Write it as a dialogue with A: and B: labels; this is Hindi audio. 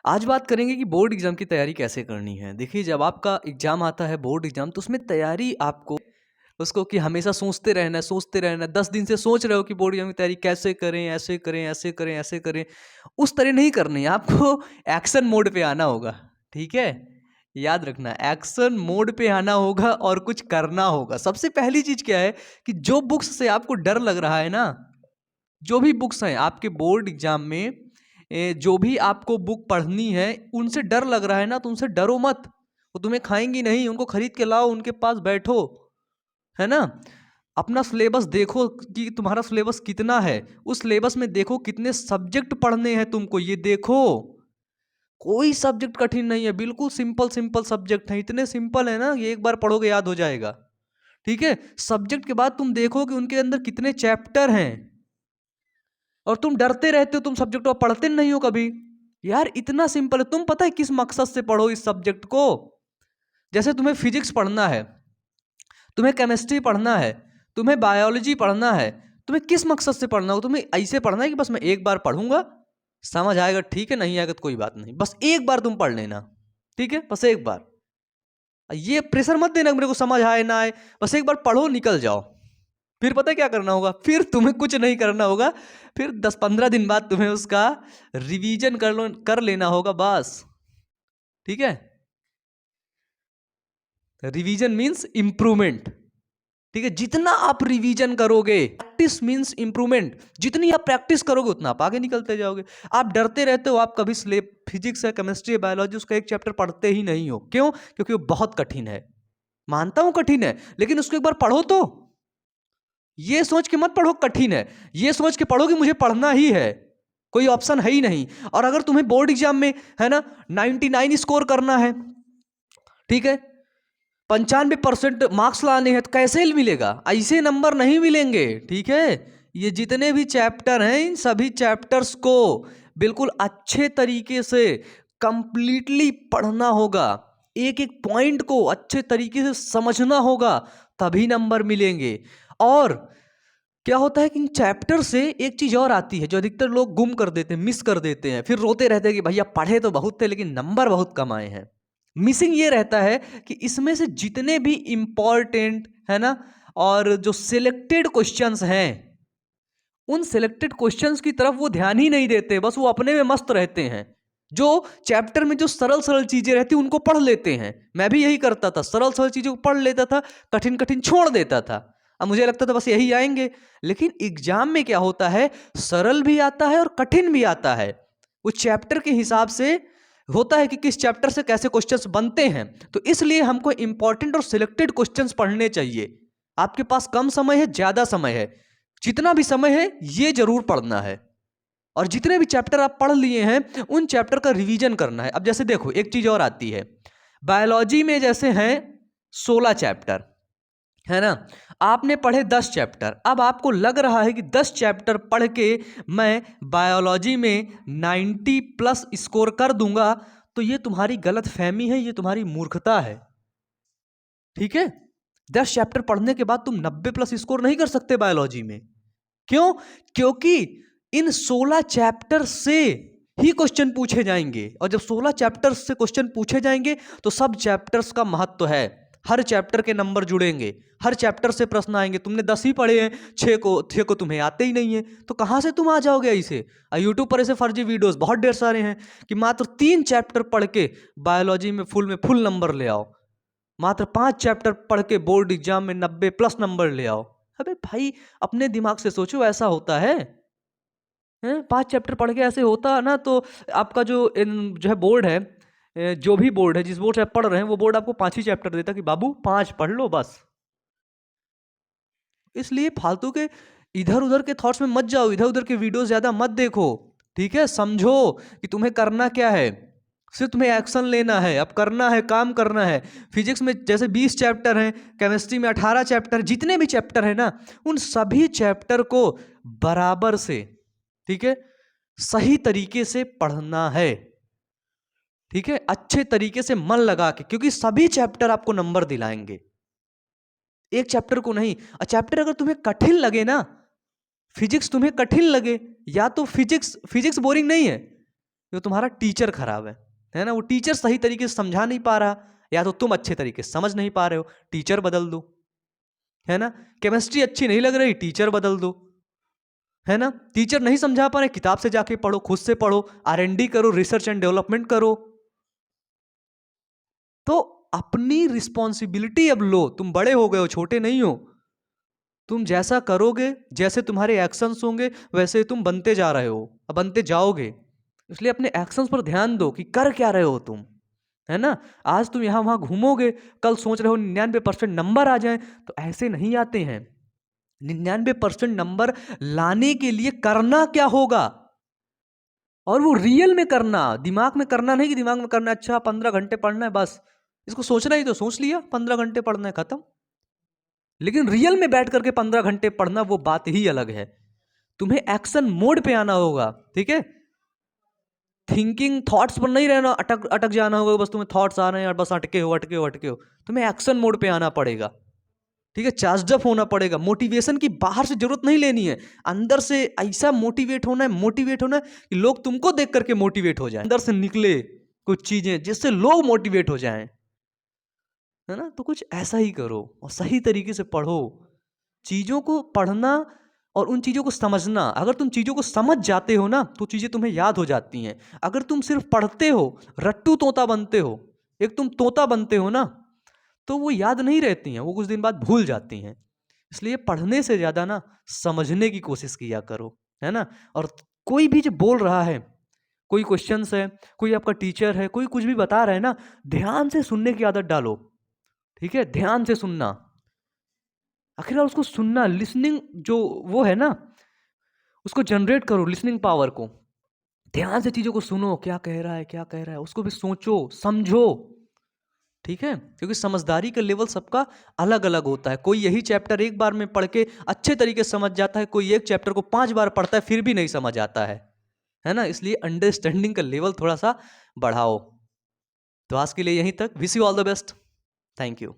A: आज बात करेंगे कि बोर्ड एग्जाम की तैयारी कैसे करनी है। देखिए, जब आपका एग्जाम आता है बोर्ड एग्जाम, तो उसमें तैयारी आपको उसको कि हमेशा सोचते रहना है। 10 दिन से सोच रहे हो कि बोर्ड एग्जाम की तैयारी कैसे करें, ऐसे करें, ऐसे करें, ऐसे करें। उस तरह नहीं करनी है, आपको एक्शन मोड पे आना होगा। ठीक है, याद रखना, एक्शन मोड पे आना होगा और कुछ करना होगा। सबसे पहली चीज क्या है कि जो बुक्स से आपको डर लग रहा है ना, जो भी बुक्स हैं आपके बोर्ड एग्जाम में, जो भी आपको बुक पढ़नी है, उनसे डर लग रहा है ना, तो उनसे डरो मत। वो तुम्हें खाएंगी नहीं, उनको खरीद के लाओ, उनके पास बैठो, है ना। अपना सिलेबस देखो कि तुम्हारा सिलेबस कितना है। उस सिलेबस में देखो कितने सब्जेक्ट पढ़ने हैं तुमको, ये देखो। कोई सब्जेक्ट कठिन नहीं है, बिल्कुल सिंपल सिंपल सब्जेक्ट हैं, इतने सिंपल है ना, ये एक बार पढ़ोगे याद हो जाएगा। ठीक है, सब्जेक्ट के बाद तुम देखो कि उनके अंदर कितने चैप्टर हैं। और तुम डरते रहते हो, तुम सब्जेक्ट को पढ़ते नहीं हो कभी। यार इतना सिंपल है, तुम पता है किस मकसद से पढ़ो इस सब्जेक्ट को। जैसे तुम्हें फिजिक्स पढ़ना है, तुम्हें केमिस्ट्री पढ़ना है, तुम्हें बायोलॉजी पढ़ना है, तुम्हें किस मकसद से पढ़ना हो? तुम्हें ऐसे पढ़ना है कि बस मैं एक बार पढ़ूंगा, समझ आएगा ठीक है, नहीं आएगा तो कोई बात नहीं, बस एक बार तुम पढ़ लेना। ठीक है, बस एक बार। ये प्रेशर मत देना मेरे को समझ आए ना आए, बस एक बार पढ़ो निकल जाओ। फिर पता है क्या करना होगा? फिर तुम्हें कुछ नहीं करना होगा। फिर 10-15 दिन बाद तुम्हें उसका रिवीजन कर लेना होगा बस। ठीक है, रिवीजन मीन्स इंप्रूवमेंट। ठीक है, जितना आप रिवीजन करोगे, प्रैक्टिस मीन्स इंप्रूवमेंट, जितनी आप प्रैक्टिस करोगे उतना आप आगे निकलते जाओगे। आप डरते रहते हो, आप कभी फिजिक्स है, केमिस्ट्री है, बायोलॉजी, उसका एक चैप्टर पढ़ते ही नहीं हो। क्यों? क्योंकि वो बहुत कठिन है। मानता हूं कठिन है, लेकिन उसको एक बार पढ़ो तो। ये सोच के मत पढ़ो कठिन है, ये सोच के पढ़ो कि मुझे पढ़ना ही है, कोई ऑप्शन है ही नहीं। और अगर तुम्हें बोर्ड एग्जाम में, है ना, 99 स्कोर करना है, ठीक है, 95% मार्क्स लाने हैं, तो कैसे मिलेगा? ऐसे नंबर नहीं मिलेंगे। ठीक है, ये जितने भी चैप्टर हैं, इन सभी चैप्टर्स को बिल्कुल अच्छे तरीके से कंप्लीटली पढ़ना होगा। एक एक पॉइंट को अच्छे तरीके से समझना होगा, तभी नंबर मिलेंगे। और क्या होता है कि इन चैप्टर से एक चीज और आती है जो अधिकतर लोग गुम कर देते हैं, मिस कर देते हैं, फिर रोते रहते हैं कि भैया पढ़े तो बहुत थे लेकिन नंबर बहुत कम आए हैं। मिसिंग ये रहता है कि इसमें से जितने भी इंपॉर्टेंट, है ना, और जो सिलेक्टेड क्वेश्चंस हैं, उन सिलेक्टेड क्वेश्चंस की तरफ वो ध्यान ही नहीं देते, बस वो अपने में मस्त रहते हैं। जो चैप्टर में जो सरल सरल चीजें रहती उनको पढ़ लेते हैं। मैं भी यही करता था, सरल सरल चीजों को पढ़ लेता था, कठिन कठिन छोड़ देता था। अब मुझे लगता था बस यही आएंगे, लेकिन एग्जाम में क्या होता है, सरल भी आता है और कठिन भी आता है। उस चैप्टर के हिसाब से होता है कि किस चैप्टर से कैसे क्वेश्चंस बनते हैं। तो इसलिए हमको इंपॉर्टेंट और सिलेक्टेड क्वेश्चंस पढ़ने चाहिए। आपके पास कम समय है, ज्यादा समय है, जितना भी समय है ये जरूर पढ़ना है। और जितने भी चैप्टर आप पढ़ लिए हैं उन चैप्टर का रिवीजन करना है। अब जैसे देखो, एक चीज और आती है, बायोलॉजी में जैसे हैं 16 चैप्टर, है ना, आपने पढ़े 10 चैप्टर। अब आपको लग रहा है कि 10 चैप्टर पढ़ के मैं बायोलॉजी में 90+ स्कोर कर दूंगा, तो ये तुम्हारी गलत फहमी है, ये तुम्हारी मूर्खता है। ठीक है, 10 चैप्टर पढ़ने के बाद तुम 90+ स्कोर नहीं कर सकते बायोलॉजी में। क्यों? क्योंकि इन 16 चैप्टर से ही क्वेश्चन पूछे जाएंगे, और जब 16 चैप्टर्स से क्वेश्चन पूछे जाएंगे तो सब चैप्टर्स का महत्व है। हर चैप्टर के नंबर जुड़ेंगे, हर चैप्टर से प्रश्न आएंगे। तुमने 10 ही पढ़े हैं, 6 को तुम्हें आते ही नहीं है, तो कहां से तुम आ जाओगे ऐसे? यूट्यूब पर ऐसे फर्जी वीडियोस बहुत ढेर सारे हैं कि मात्र 3 चैप्टर पढ़ के बायोलॉजी में फुल नंबर ले आओ, मात्र 5 चैप्टर पढ़ के बोर्ड एग्जाम में 90+ नंबर ले आओ। अबे भाई, अपने दिमाग से सोचो, ऐसा होता है? 5 चैप्टर पढ़ के ऐसे होता ना, तो आपका जो है बोर्ड है, जो भी बोर्ड है, जिस बोर्ड से आप पढ़ रहे हैं, वो बोर्ड आपको 5 ही चैप्टर देता कि बाबू 5 पढ़ लो बस। इसलिए फालतू के इधर उधर के थॉट्स में मत जाओ, इधर उधर के वीडियो ज्यादा मत देखो। ठीक है, समझो कि तुम्हें करना क्या है, सिर्फ तुम्हें एक्शन लेना है, अब करना है, काम करना है। फिजिक्स में जैसे 20 चैप्टर हैं, केमिस्ट्री में 18 चैप्टर, जितने भी चैप्टर है ना, उन सभी चैप्टर को बराबर से, ठीक है, सही तरीके से पढ़ना है। ठीक है, अच्छे तरीके से मन लगा के, क्योंकि सभी चैप्टर आपको नंबर दिलाएंगे, एक चैप्टर को नहीं। और चैप्टर अगर तुम्हें कठिन लगे ना, फिजिक्स तुम्हें कठिन लगे, या तो फिजिक्स बोरिंग नहीं है, जो तुम्हारा टीचर खराब है ना, वो टीचर सही तरीके से समझा नहीं पा रहा, या तो तुम अच्छे तरीके से समझ नहीं पा रहे हो, टीचर बदल दो, है ना। केमिस्ट्री अच्छी नहीं लग रही, टीचर बदल दो, है ना। टीचर नहीं समझा पा रहे, किताब से जाके पढ़ो, खुद से पढ़ो, R&D करो, रिसर्च एंड डेवलपमेंट करो। तो अपनी रिस्पॉन्सिबिलिटी अब लो, तुम बड़े हो गए हो, छोटे नहीं हो। तुम जैसा करोगे, जैसे तुम्हारे एक्शंस होंगे, वैसे तुम बनते जा रहे हो, अब बनते जाओगे। इसलिए अपने एक्शंस पर ध्यान दो कि कर क्या रहे हो तुम, है ना। आज तुम यहां वहां घूमोगे, कल सोच रहे हो 99% नंबर आ जाए, तो ऐसे नहीं आते हैं। 99% नंबर लाने के लिए करना क्या होगा, और वो रियल में करना, दिमाग में करना नहीं कि दिमाग में करना अच्छा 15 घंटे पढ़ना है बस, इसको सोचना ही तो सोच लिया 15 घंटे पढ़ना है, खत्म। लेकिन रियल में बैठ करके 15 घंटे पढ़ना वो बात ही अलग है। तुम्हें एक्शन मोड पे आना होगा, ठीक है। थिंकिंग थॉट्स पर नहीं रहना, अटक अटक जाना होगा, बस तुम्हें थॉट्स आ रहे हैं और बस अटके हो अटके हो अटके हो। तुम्हें एक्शन मोड पे आना पड़ेगा, ठीक है। चार्ज अप होना पड़ेगा। मोटिवेशन की बाहर से जरूरत नहीं लेनी है, अंदर से ऐसा मोटिवेट होना है, मोटिवेट होना है कि लोग तुमको देख करके मोटिवेट हो जाए, अंदर से निकले कुछ चीजें जिससे लोग मोटिवेट हो जाएं, है ना। तो कुछ ऐसा ही करो और सही तरीके से पढ़ो। चीजों को पढ़ना और उन चीजों को समझना, अगर तुम चीजों को समझ जाते हो ना, तो चीजें तुम्हें याद हो जाती हैं। अगर तुम सिर्फ पढ़ते हो, रट्टू तोता बनते हो, एक तुम तोता बनते हो ना, तो वो याद नहीं रहती हैं, वो कुछ दिन बाद भूल जाती हैं। इसलिए पढ़ने से ज्यादा ना समझने की कोशिश किया करो, है ना। और कोई भी जो बोल रहा है, कोई क्वेश्चंस है, कोई आपका टीचर है, कोई कुछ भी बता रहा है ना, ध्यान से सुनने की आदत डालो, ठीक है। ध्यान से सुनना, आखिरकार उसको सुनना, लिसनिंग जो वो है ना, उसको जनरेट करो, लिसनिंग पावर को। ध्यान से चीजों को सुनो, क्या कह रहा है क्या कह रहा है, उसको भी सोचो समझो, ठीक है। क्योंकि समझदारी का लेवल सबका अलग अलग होता है। कोई यही चैप्टर एक बार में पढ़ के अच्छे तरीके से समझ जाता है, कोई एक चैप्टर को 5 बार पढ़ता है फिर भी नहीं समझ आता है ना। इसलिए अंडरस्टैंडिंग का लेवल थोड़ा सा बढ़ाओ। तो आज के लिए यहीं तक। Wish you all the best. Thank you.